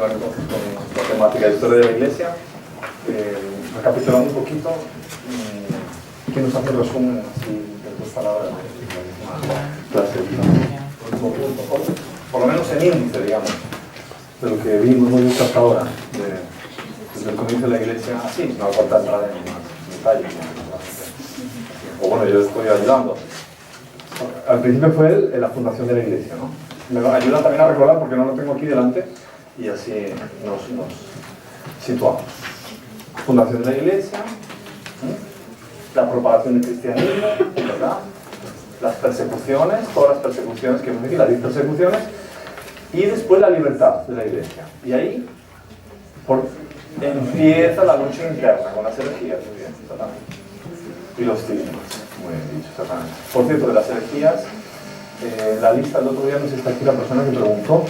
continuar entonces con la temática de historia de la Iglesia, recapitulando un poquito, ¿quién nos hace el resumen así de 2 palabras de la misma clase? Por lo menos en índice, digamos, de lo que hemos visto hasta ahora, desde el comienzo de la Iglesia, así, no hace falta entrar en más detalles, o bueno, yo estoy ayudando. Al principio fue la fundación de la Iglesia, ¿no? Me ayuda también a recordar porque no lo tengo aquí delante y así nos situamos. Fundación de la Iglesia, la propagación del cristianismo, ¿verdad? Las persecuciones, todas las persecuciones que hemos dicho, las 10 persecuciones, y después la libertad de la Iglesia. Y ahí empieza la lucha interna con las herejías, muy bien, exactamente. Y los cismas, muy bien dicho, exactamente. Por cierto, de las herejías, la lista del otro día nos está aquí la persona que preguntó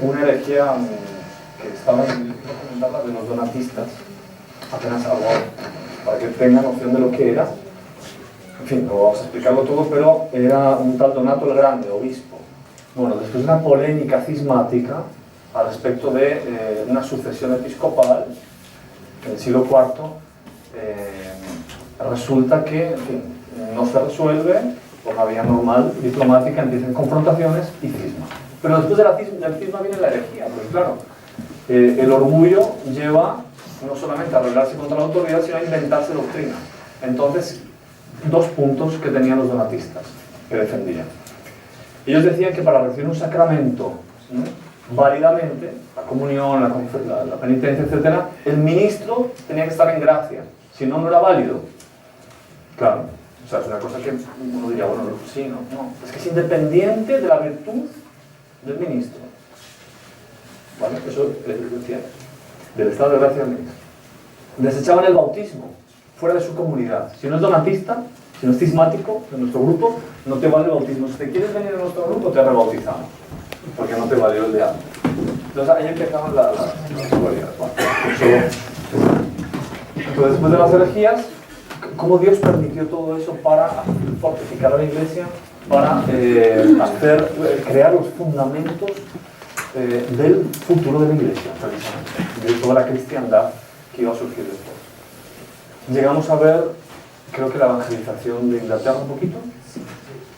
una herejía que estaba recomendada de los donatistas, apenas algo para que tengan noción de lo que era. En fin, no vamos a explicarlo todo, pero era un tal Donato el Grande, obispo. Bueno, después de una polémica cismática al respecto de una sucesión episcopal en el siglo IV, resulta que, en fin, no se resuelve por la vía normal, diplomática, empiezan confrontaciones y cisma. Pero después del cisma viene la herejía, porque claro, el orgullo lleva no solamente a rebelarse contra la autoridad, sino a inventarse doctrinas. Entonces, 2 puntos que tenían los donatistas, que defendían. Ellos decían que para recibir un sacramento válidamente, la comunión, la penitencia, etc., el ministro tenía que estar en gracia, si no, no era válido. Claro, o sea, es una cosa que uno diría, bueno, sí, no, es que es independiente de la virtud del ministro. ¿Vale? Eso decía, del estado de gracia del ministro. Desechaban el bautismo fuera de su comunidad. Si no es donatista, si no es cismático de nuestro grupo, no te vale el bautismo. Si te quieres venir a nuestro grupo, te rebautizamos, porque no te valió el de antes. Entonces ahí empezaban las dualidades. Entonces, después de las herejías, ¿cómo Dios permitió todo eso para fortificar a la Iglesia, para crear los fundamentos del futuro de la Iglesia, precisamente, de toda la cristiandad que iba a surgir después? Llegamos a ver, creo que la evangelización de Inglaterra un poquito,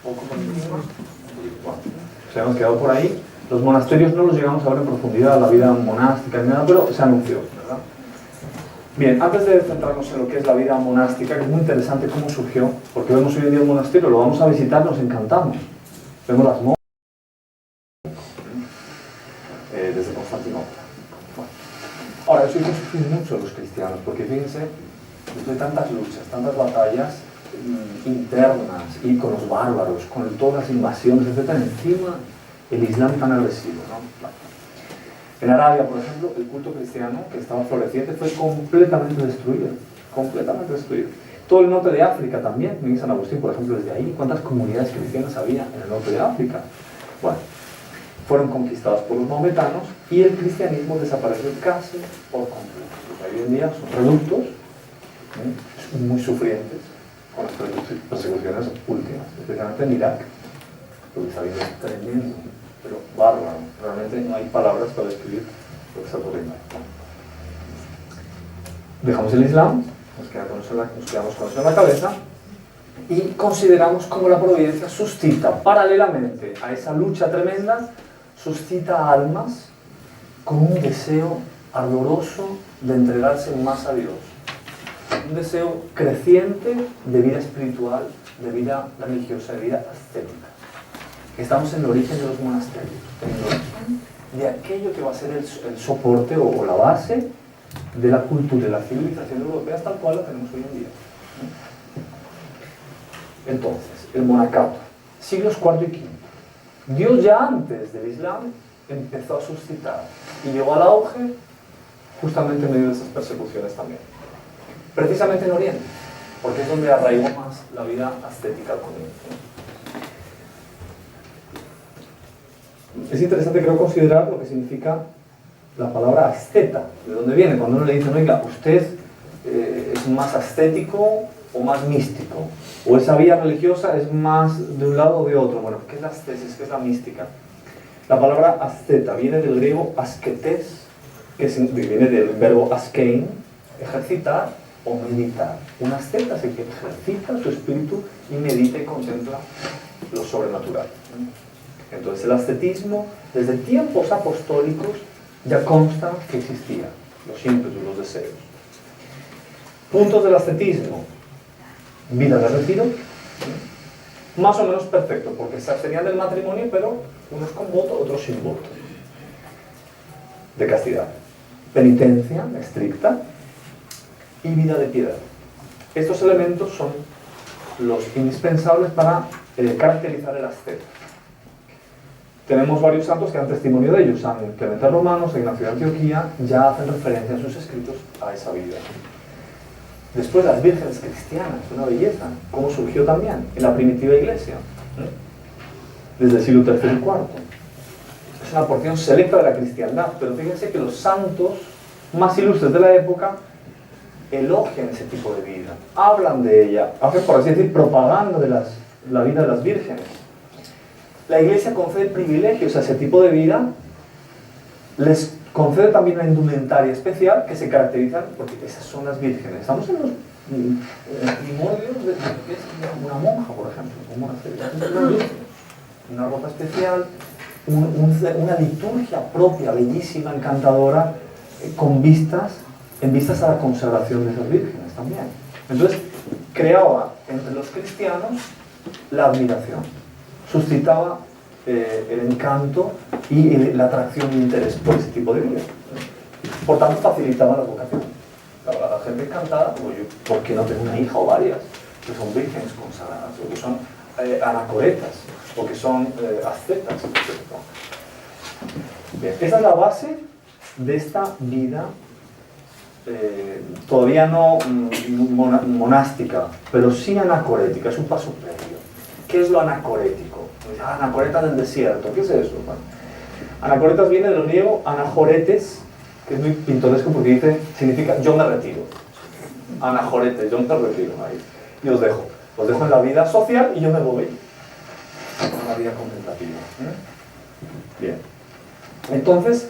poco por encima. Bueno, se hemos quedado por ahí. Los monasterios no los llegamos a ver en profundidad, la vida monástica ni nada, pero se anunció, ¿verdad? Bien, antes de centrarnos en lo que es la vida monástica, que es muy interesante cómo surgió, porque vemos hoy en día un monasterio, lo vamos a visitar, nos encantamos. Vemos las monjas desde Constantinopla. Bueno. Ahora, eso hizo sufrir mucho a los cristianos, porque fíjense, después de tantas luchas, tantas batallas internas, y con los bárbaros, con todas las invasiones, etc., encima el Islam tan agresivo, ¿no? En Arabia, por ejemplo, el culto cristiano, que estaba floreciente, fue completamente destruido. Completamente destruido. Todo el norte de África también, en San Agustín, por ejemplo, desde ahí, ¿cuántas comunidades cristianas había en el norte de África? Bueno, fueron conquistadas por los maometanos y el cristianismo desapareció casi por completo. Hoy en día son reductos muy sufrientes con las persecuciones últimas, especialmente en Irak. Lo que está viendo es tremendo, pero bárbaro. Realmente no hay palabras para describir lo que está ocurriendo. Dejamos el Islam, nos quedamos con eso en la cabeza y consideramos cómo la providencia suscita, paralelamente a esa lucha tremenda, suscita almas con un deseo ardoroso de entregarse más a Dios. Un deseo creciente de vida espiritual, de vida religiosa, de vida ascética. Estamos en el origen de los monasterios, en el origen de aquello que va a ser el soporte o la base de la cultura, de la civilización europea, tal cual la tenemos hoy en día. Entonces, el monacato, siglos IV y V. Dios ya antes del Islam empezó a suscitar y llegó al auge justamente en medio de esas persecuciones también. Precisamente en Oriente, porque es donde arraigó más la vida ascética al comienzo. Es interesante, creo, considerar lo que significa la palabra asceta, de dónde viene. Cuando uno le dice, oiga, usted es más ascético o más místico, o esa vía religiosa es más de un lado o de otro. Bueno, ¿qué es la ascesis? ¿Qué es la mística? La palabra asceta viene del griego asketes, que viene del verbo askein, ejercitar o meditar. Un asceta es el que ejercita su espíritu y medita y contempla lo sobrenatural. Entonces el ascetismo, desde tiempos apostólicos, ya consta que existía, los ímpetus, los deseos. Puntos del ascetismo: vida de retiro, más o menos perfecto, porque se abstenían del matrimonio, pero unos con voto, otros sin voto. De castidad. Penitencia estricta y vida de piedad. Estos elementos son los indispensables para caracterizar el asceta. Tenemos varios santos que dan testimonio de ellos. San Clemente Romano, San Ignacio de Antioquía, ya hacen referencia en sus escritos a esa vida. Después las vírgenes cristianas, una belleza, cómo surgió también en la primitiva iglesia, desde el siglo III y IV. Es una porción selecta de la cristiandad, pero fíjense que los santos más ilustres de la época elogian ese tipo de vida, hablan de ella, hacen, por así decir, propaganda de la vida de las vírgenes. La iglesia concede privilegios a ese tipo de vida, les concede también una indumentaria especial que se caracterizan porque esas son las vírgenes. Estamos en los primordios de lo que es una monja, por ejemplo, una ropa especial, una liturgia propia, bellísima, encantadora, en vistas a la consagración de esas vírgenes también. Entonces, creaba entre los cristianos la admiración, suscitaba el encanto y la atracción e interés por ese tipo de vida. Por tanto, facilitaba la vocación. La gente encantada, pues yo, ¿por qué no tengo una hija o varias? Que son vírgenes consagradas, o que son anacoretas, o que son ascetas, etc. Bien, esa es la base de esta vida, todavía no monástica, pero sí anacorética, es un paso previo. ¿Qué es lo anacorético? Anacoreta del desierto, ¿qué es eso? Bueno, anacoretas viene del griego anajoretes, que es muy pintoresco porque significa yo me retiro. Anajoretes, yo me retiro. Ahí. Y os dejo en la vida social y yo me voy a la vida contemplativa. Bien. Entonces,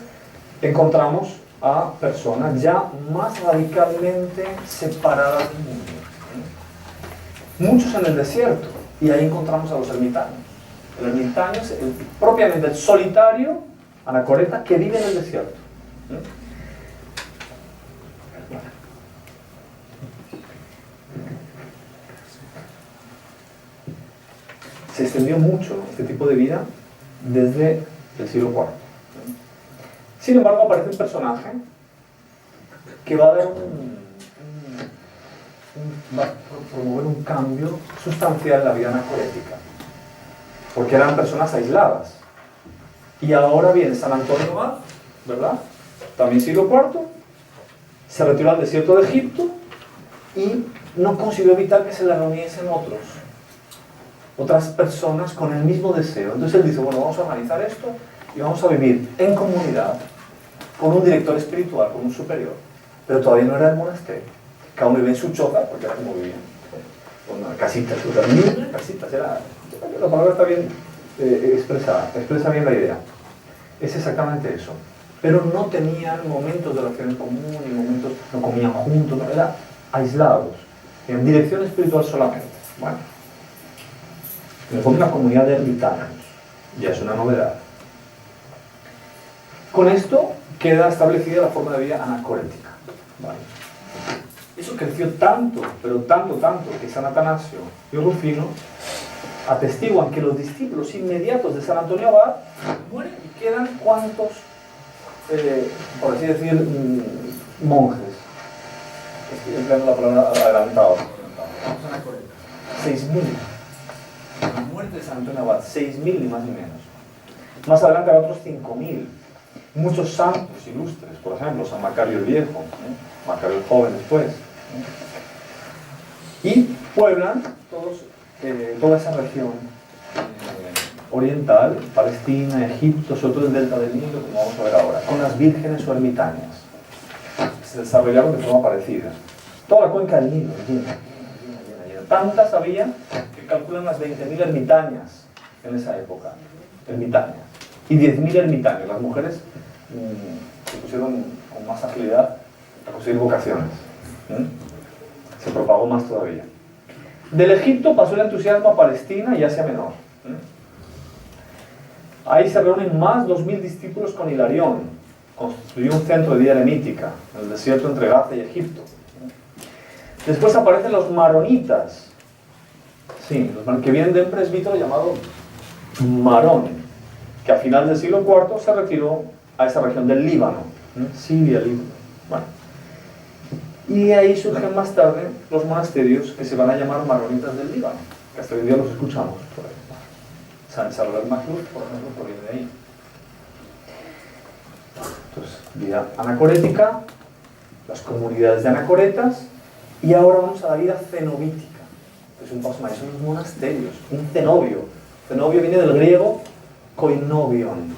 encontramos a personas ya más radicalmente separadas del mundo. Muchos en el desierto, y ahí encontramos a los ermitaños. El ermitaño es propiamente el solitario, anacoreta, que vive en el desierto. Se extendió mucho este tipo de vida desde el siglo IV. Sin embargo, aparece un personaje que va a dar va a promover un cambio sustancial en la vida anacorética, porque eran personas aisladas. Y ahora viene San Antonio Abad, ¿verdad? También siglo IV, se retiró al desierto de Egipto y no consiguió evitar que se le reuniesen otras personas con el mismo deseo. Entonces él dice, bueno, vamos a organizar esto y vamos a vivir en comunidad, con un director espiritual, con un superior. Pero todavía no era el monasterio. Cada uno vivía en su choza, porque era como vivían. Con casitas, casitas, la palabra está bien expresada, expresa bien la idea. Es exactamente eso. Pero no tenían momentos de oración en común, ni momentos, no comían juntos, no, eran aislados, en dirección espiritual solamente. Bueno, en el fondo una comunidad de ermitaños, ya es una novedad. Con esto queda establecida la forma de vida anacorética. ¿Vale? Eso creció tanto, pero tanto, que San Atanasio y Rufino atestiguan que los discípulos inmediatos de San Antonio Abad mueren y quedan cuantos, por así decir, monjes. Estoy empleando la palabra adelantado. 6.000. La muerte de San Antonio Abad, 6.000 ni más ni menos. Más adelante habrá otros 5.000. Muchos santos ilustres, por ejemplo, San Macario el Viejo, Macario el Joven después. Y pueblan toda esa región oriental, Palestina, Egipto, sobre todo el delta del Nilo, como vamos a ver ahora, con las vírgenes o ermitañas. Se desarrollaron de forma parecida. Toda la cuenca del Nilo, llena. Tantas había que calculan las 20.000 ermitañas en esa época. Ermitañas. y 10.000 ermitaños. Las mujeres se pusieron con más agilidad a conseguir vocaciones. Se propagó más todavía. Del Egipto pasó el entusiasmo a Palestina y Asia Menor. Ahí se reúnen más 2.000 discípulos con Hilarión. Construyó un centro de vida eremítica en el desierto entre Gaza y Egipto. Después aparecen los maronitas, sí, que vienen de un presbítero llamado Marón, que a final del siglo IV se retiró a esa región del Líbano, Siria, Líbano. Bueno. Y ahí surgen más tarde los monasterios que se van a llamar maronitas del Líbano, que hasta hoy en día los escuchamos por ahí. San Salvador Magluf, por ejemplo, proviene de ahí. Entonces, vida anacorética, las comunidades de anacoretas, y ahora vamos a la vida cenobítica, que es un paso más, son los monasterios, un cenobio. Cenobio viene del griego koinobion,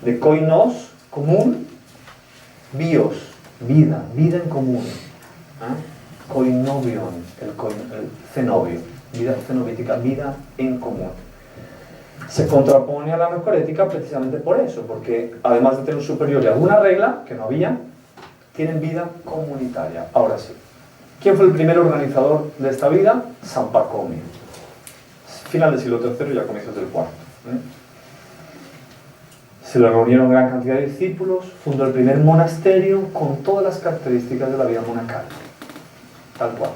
de koinos, común, bios, vida, vida en común. Koinobion, el cenobio, vida cenobítica, vida en común. Se contrapone a la anacorética precisamente por eso, porque además de tener un superior y alguna regla, que no había, tienen vida comunitaria. Ahora sí. ¿Quién fue el primer organizador de esta vida? San Pacomio. Final del siglo III y a comienzos del IV. Se le reunieron gran cantidad de discípulos, fundó el primer monasterio con todas las características de la vida monacal. Tal cual.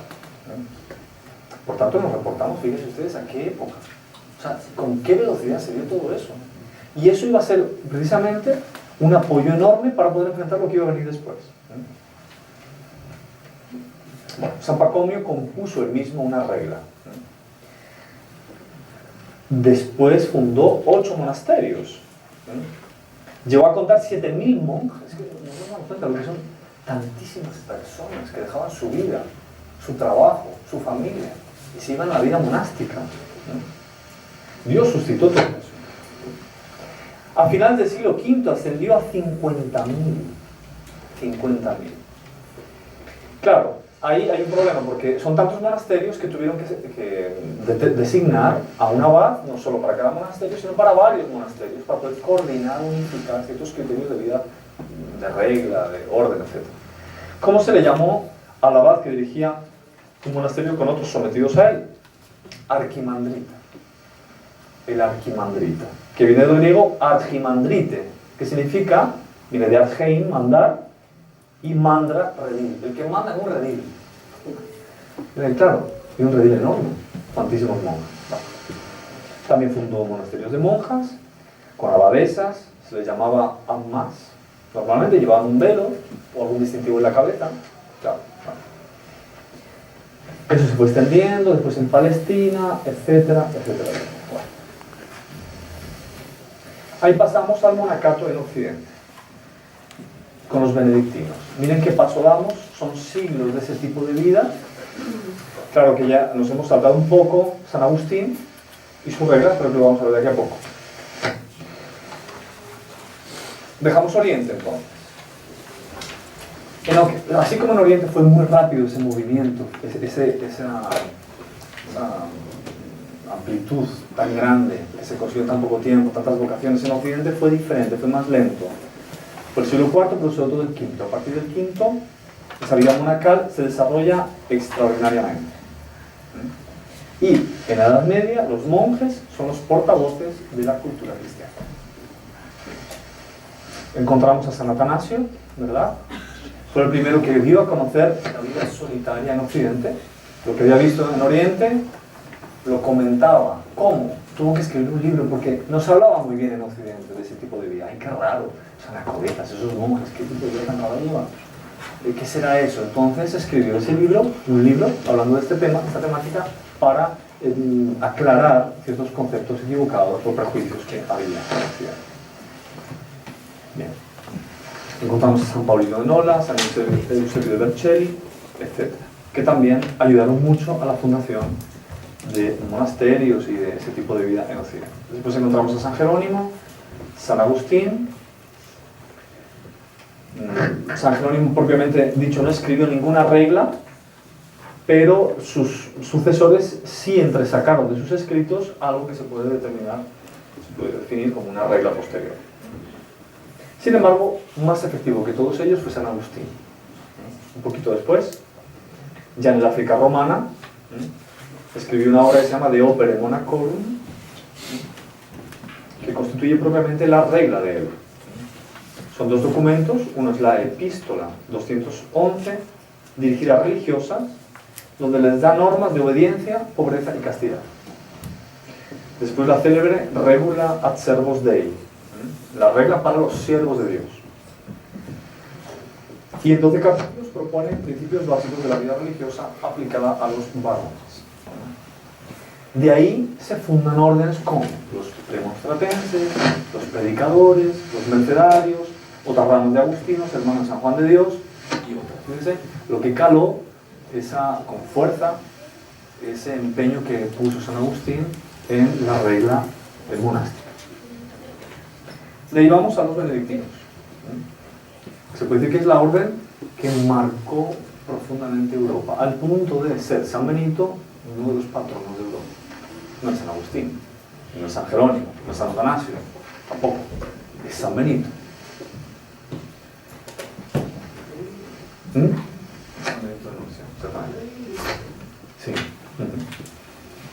Por tanto, nos reportamos, fíjense ustedes, a qué época. O sea, con qué velocidad se dio todo eso. Y eso iba a ser precisamente un apoyo enorme para poder enfrentar lo que iba a venir después. Bueno, San Pacomio compuso él mismo una regla. Después fundó 8 monasterios. Llegó a contar 7.000 monjes. Que no nos damos cuenta de lo que son tantísimas personas que dejaban su vida, su trabajo, su familia y se iban a la vida monástica. Dios suscitó todo eso. A final del siglo V ascendió a 50.000. 50.000. Claro, ahí hay un problema porque son tantos monasterios que tuvieron que designar a un abad, no solo para cada monasterio, sino para varios monasterios, para poder coordinar, unificar ciertos criterios de vida, de regla, de orden, etc. ¿Cómo se le llamó al abad que dirigía un monasterio con otros sometidos a él? Arquimandrita. El arquimandrita, que viene del griego archimandrite, que significa, viene de argein, mandar, y mandra, redil. El que manda en un redil. Claro, y un redil enorme, tantísimos monjes. También fundó monasterios de monjas, con abadesas, se les llamaba ammas. Normalmente llevaban un velo o algún distintivo en la cabeza. Claro. Eso se fue extendiendo, después en Palestina, etcétera, etcétera. Bueno. Ahí pasamos al monacato en Occidente, con los benedictinos. Miren qué paso damos, son siglos de ese tipo de vida. Claro que ya nos hemos saltado un poco San Agustín y sus reglas, pero lo vamos a ver de aquí a poco. Dejamos Oriente entonces. Así como en Oriente fue muy rápido ese movimiento, esa amplitud tan grande, que se consiguió en tan poco tiempo, tantas vocaciones, en Occidente fue diferente, fue más lento. Por el siglo IV, pero sobre todo el V. A partir del V, esa vida monacal se desarrolla extraordinariamente. Y en la Edad Media, los monjes son los portavoces de la cultura cristiana. Encontramos a San Atanasio, ¿verdad? Fue el primero que dio a conocer la vida solitaria en Occidente. Lo que había visto en Oriente, lo comentaba. ¿Cómo? Tuvo que escribir un libro porque no se hablaba muy bien en Occidente de ese tipo de vida. ¡Ay, qué raro! Son anacoretas, esos monjes, ¿qué tipo de vida tan raro llevan? ¿Qué será eso? Entonces escribió ese libro, un libro, hablando de este tema, esta temática, para aclarar ciertos conceptos equivocados o prejuicios que había en Occidente. Bien. Encontramos a San Paulino de Nola, San Eusebio de Vercelli, etc., que también ayudaron mucho a la fundación de monasterios y de ese tipo de vida en Occidente. Después encontramos a San Jerónimo, San Agustín. San Jerónimo, propiamente dicho, no escribió ninguna regla, pero sus sucesores sí entresacaron de sus escritos algo que se puede determinar se puede definir como una regla posterior. Sin embargo, más efectivo que todos ellos fue San Agustín. Un poquito después, ya en el África romana, escribió una obra que se llama De Opere Monacorum, que constituye propiamente la regla de él. Son dos documentos, uno es la Epístola 211, dirigida a religiosas, donde les da normas de obediencia, pobreza y castidad. Después la célebre Regula ad servos Dei, la regla para los siervos de Dios. Y en 12 capítulos propone principios básicos de la vida religiosa aplicada a los varones. De ahí se fundan órdenes como los premonstratenses, los predicadores, los mercedarios, otras ramas de agustinos, hermanos de San Juan de Dios y otras. Fíjense lo que caló con fuerza ese empeño que puso San Agustín en la regla monástica. De ahí vamos a los benedictinos. Se puede decir que es la orden que marcó profundamente Europa, al punto de ser San Benito uno de los patronos de Europa. No es San Agustín, no es San Jerónimo, no es San Atanasio, tampoco. Es San Benito. San Benito de Nurcia, exactamente. Sí.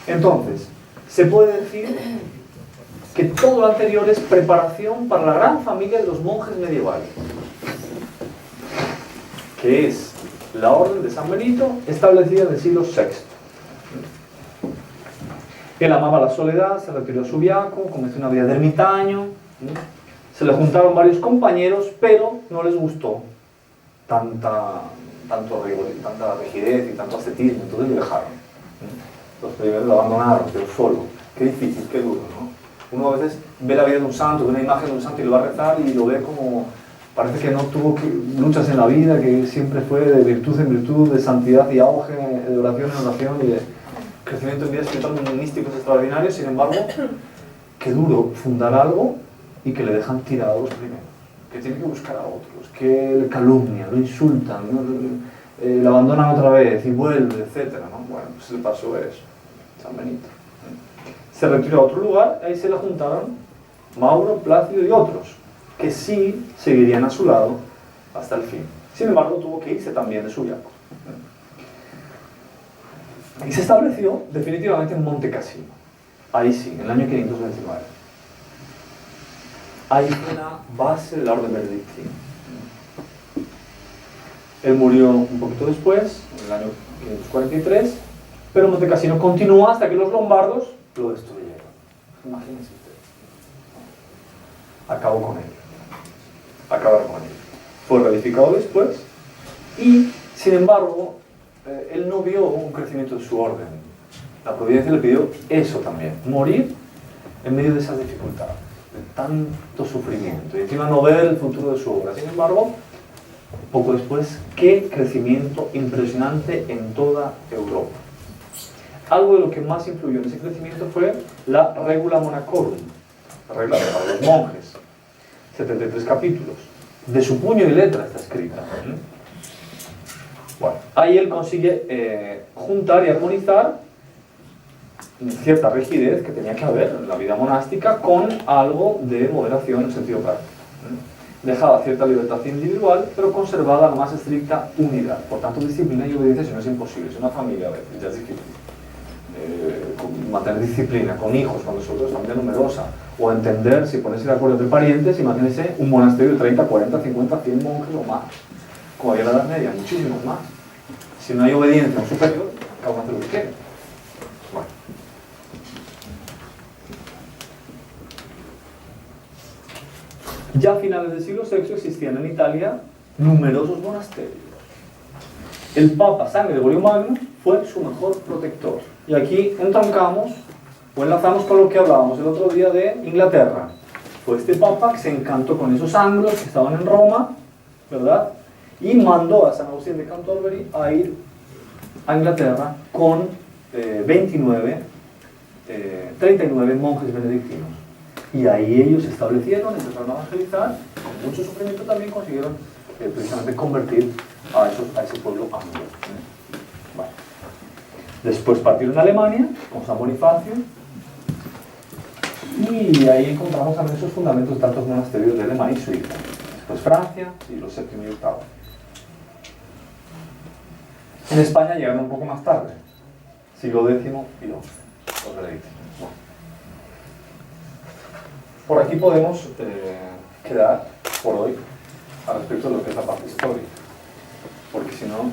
Entonces, se puede decir que todo lo anterior es preparación para la gran familia de los monjes medievales, que es la orden de San Benito, establecida en el siglo VI. Él amaba la soledad, se retiró a Subiaco, comenzó una vida de ermitaño, se le juntaron varios compañeros, pero no les gustó tanta rigidez y tanto ascetismo, entonces lo dejaron. Los primeros lo abandonaron, pero solo. Qué difícil, qué duro, ¿no? Uno a veces ve la vida de un santo, ve una imagen de un santo y lo va a rezar y lo ve como... Parece que no tuvo luchas en la vida, que siempre fue de virtud en virtud, de santidad y auge, de oración en oración y de crecimiento en vida espiritual místicos extraordinarios. Sin embargo, qué duro fundar algo y que le dejan tirado a los primeros, que tiene que buscar a otros, que le calumnian, lo insultan, ¿no? Le abandonan otra vez y vuelve, etc., ¿no? Bueno, pues le pasó eso, San Benito. Se retiró a otro lugar, ahí se le juntaron Mauro, Plácido y otros, que sí seguirían a su lado hasta el fin. Sin embargo, tuvo que irse también de Subiaco. Y se estableció definitivamente en Monte Cassino. Ahí sí, en el año 529. Ahí fue la base de la orden benedictina. Él murió un poquito después, en el año 543, pero Monte Cassino continuó hasta que los lombardos lo destruyeron. Imagínense ustedes. Acabó con él. Acabaron con él. Fue reedificado después y, sin embargo, él no vio un crecimiento de su orden. La providencia le pidió eso también, morir en medio de esas dificultades, de tanto sufrimiento, y encima no ver el futuro de su obra. Sin embargo, poco después, qué crecimiento impresionante en toda Europa. Algo de lo que más influyó en ese crecimiento fue la Regula Monacorum, la regla para los monjes, 73 capítulos, de su puño y letra está escrita. Bueno, ahí él consigue juntar y armonizar cierta rigidez que tenía que haber en la vida monástica con algo de moderación en sentido práctico. Dejaba cierta libertad individual, pero conservaba la más estricta unidad. Por tanto, disciplina y obediencia si no es imposible. Si una familia a veces ya es difícil mantener disciplina con hijos, cuando sobre todo es familia numerosa, o entender si ponerse de acuerdo entre parientes. Imagínense un monasterio de 30, 40, 50, 100 monjes o más, como había en la Edad Media, muchísimos más. Si no hay obediencia a un superior, cada uno hace lo que quiere. Bueno. Ya a finales del siglo VI existían en Italia numerosos monasterios. El Papa San Gregorio Magno fue su mejor protector. Y aquí entroncamos o enlazamos con lo que hablábamos el otro día de Inglaterra. Fue este Papa que se encantó con esos anglos que estaban en Roma, ¿verdad? Y mandó a San Agustín de Canterbury a ir a Inglaterra con 39 monjes benedictinos. Y ahí ellos se establecieron, empezaron a evangelizar, con mucho sufrimiento también consiguieron precisamente convertir a ese pueblo anglo. Bueno. Después partieron a Alemania, con San Bonifacio, Y ahí encontramos también esos fundamentos de tantos monasterios de Alemania y Suiza. Después Francia, siglo VII y VIII. En España llegaron un poco más tarde, siglo X y XI, los benedictinos. Por aquí podemos quedar por hoy al respecto de lo que es la parte histórica, porque si no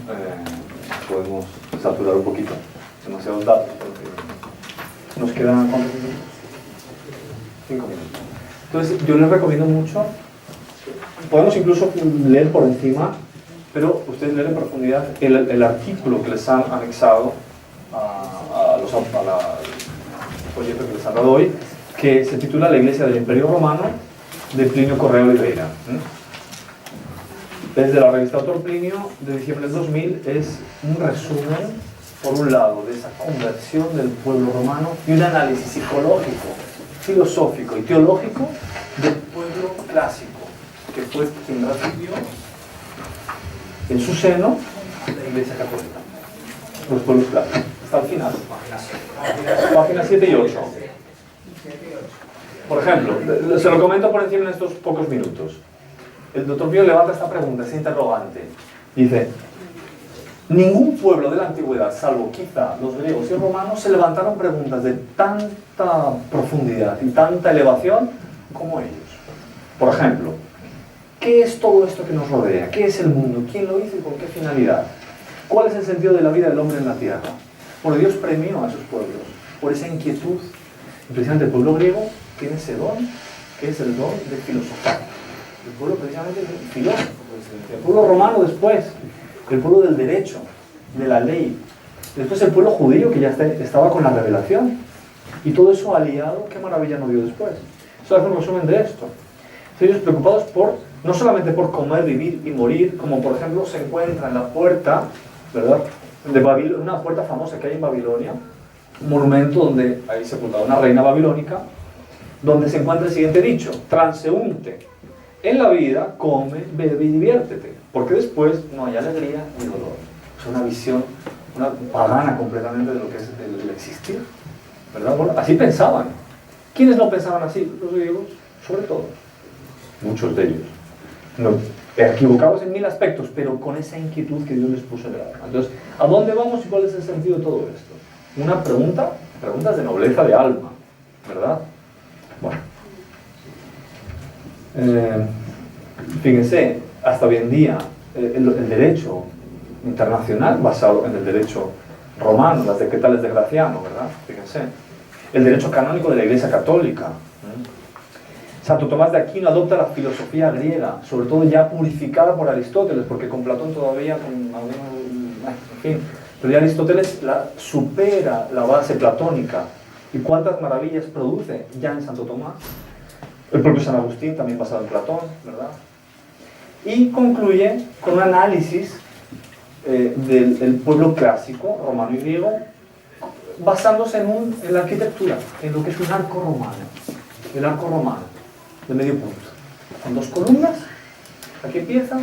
podemos saturar un poquito, demasiados datos, porque nos quedan ¿cuántos minutos? 5 minutos. Entonces yo les recomiendo mucho, podemos incluso leer por encima, pero ustedes leen en profundidad el artículo que les han anexado al folleto que les han dado hoy, que se titula La Iglesia del Imperio Romano, de Plinio Correa Oliveira. Desde la revista Autor Plinio, de diciembre del 2000, es un resumen, por un lado, de esa conversión del pueblo romano y un análisis psicológico, filosófico y teológico del pueblo clásico, que fue quien recibió en su seno la Iglesia Católica, los pueblos clásicos. Hasta el final. Páginas 7 y 8. Por ejemplo, se lo comento por encima en estos pocos minutos. El doctor Pío levanta esta pregunta, esta interrogante. Dice, ningún pueblo de la antigüedad, salvo quizá los griegos y romanos, se levantaron preguntas de tanta profundidad y tanta elevación como ellos. Por ejemplo, ¿qué es todo esto que nos rodea? ¿Qué es el mundo? ¿Quién lo hizo y con qué finalidad? ¿Cuál es el sentido de la vida del hombre en la tierra? Porque Dios premió a esos pueblos por esa inquietud. Y precisamente el pueblo griego tiene ese don, que es el don de filosofar. El pueblo precisamente es un filósofo. El pueblo romano después, el pueblo del derecho, de la ley. Después el pueblo judío que ya estaba con la revelación. Y todo eso aliado, qué maravilla nos dio después. Eso es un resumen de esto. Ellos preocupados no solamente por comer, vivir y morir, como por ejemplo se encuentra en la puerta, ¿verdad?, de Babilonia, una puerta famosa que hay en Babilonia, un monumento donde hay sepultada una reina babilónica, donde se encuentra el siguiente dicho: transeúnte en la vida, come, bebe y diviértete, porque después no hay alegría ni dolor. Es una visión pagana completamente de lo que es el existir, ¿verdad? Bueno, así pensaban. ¿Quiénes no pensaban así? Los griegos, sobre todo. Muchos de ellos. No, equivocados en 1000 aspectos, pero con esa inquietud que Dios les puso en el alma. Entonces, ¿a dónde vamos y cuál es el sentido de todo esto? Una preguntas de nobleza de alma, ¿verdad? Bueno. Fíjense, hasta hoy en día, el derecho internacional, basado en el derecho romano, las decretales de Graciano, ¿verdad? Fíjense. El derecho canónico de la Iglesia Católica. Santo Tomás de Aquino adopta la filosofía griega, sobre todo ya purificada por Aristóteles, porque con Platón todavía, en fin, pero ya Aristóteles supera la base platónica. ¿Y cuántas maravillas produce ya en Santo Tomás? El propio San Agustín, también basado en Platón, ¿verdad? Y concluye con un análisis del pueblo clásico, romano y griego, basándose en la arquitectura, en lo que es un arco romano. El arco romano, de medio punto, con 2 columnas, aquí empieza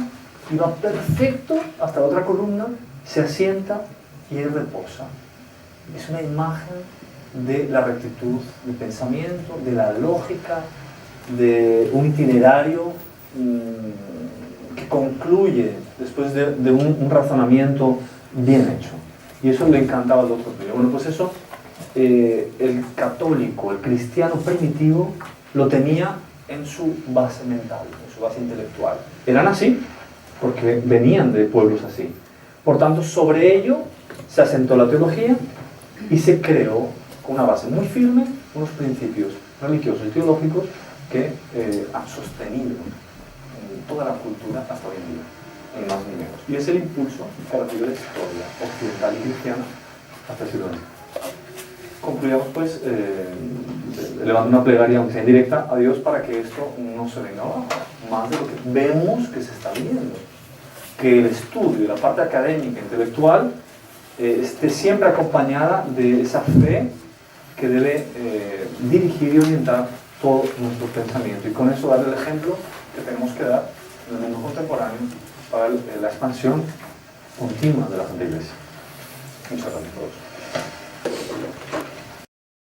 y va perfecto hasta la otra columna, se asienta y él reposa. Es una imagen de la rectitud del pensamiento, de la lógica, de un itinerario que concluye después de un razonamiento bien hecho. Y eso le encantaba al doctor Pío. Bueno, pues eso, el católico, el cristiano primitivo, lo tenía en su base mental, en su base intelectual. Eran así porque venían de pueblos así. Por tanto, sobre ello se asentó la teología y se creó con una base muy firme unos principios religiosos y teológicos que han sostenido en toda la cultura hasta hoy en día, en más ni menos. Y es el impulso que ha recibido la historia occidental y cristiana hasta el siglo XX. Concluyamos pues elevando una plegaria, aunque sea indirecta, a Dios para que esto no se venga abajo, más de lo que vemos que se está viendo. Que el estudio y la parte académica, intelectual, esté siempre acompañada de esa fe que debe dirigir y orientar todo nuestro pensamiento. Y con eso dar el ejemplo que tenemos que dar en el mundo contemporáneo para la expansión continua de la Santa Iglesia. Muchas gracias a todos.